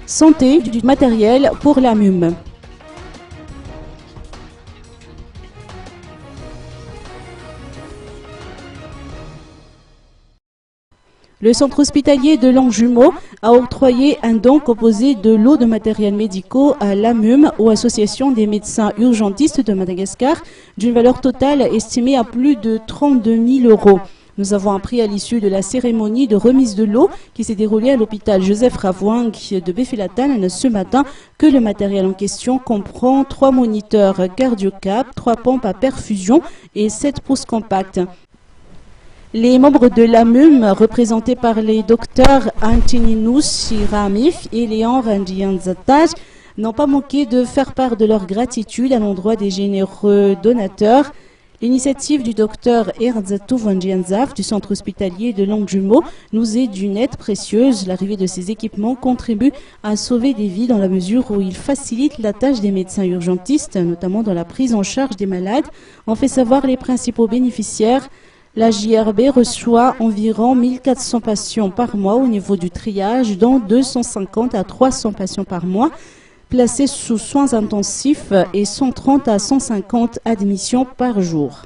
santé du matériel pour la MUM. Le centre hospitalier de Longjumeau a octroyé un don composé de lots de matériel médicaux à l'AMUM ou Association des médecins urgentistes de Madagascar d'une valeur totale estimée à plus de 32 000 euros. Nous avons appris à l'issue de la cérémonie de remise de l'eau qui s'est déroulée à l'hôpital Joseph Ravouang de Befelatan ce matin que le matériel en question comprend 3 moniteurs cardiocap, 3 pompes à perfusion et 7 pousses compactes. Les membres de l'AMUM, représentés par les docteurs Antininous Shiramif et Léon Randianzataj, n'ont pas manqué de faire part de leur gratitude à l'endroit des généreux donateurs. L'initiative du docteur Erzatou Vandianzaf du centre hospitalier de Longjumeau nous est d'une aide précieuse. L'arrivée de ces équipements contribue à sauver des vies dans la mesure où il facilite la tâche des médecins urgentistes, notamment dans la prise en charge des malades, en fait savoir les principaux bénéficiaires. La JRB reçoit environ 1400 patients par mois au niveau du triage, dont 250 à 300 patients par mois placés sous soins intensifs et 130 à 150 admissions par jour.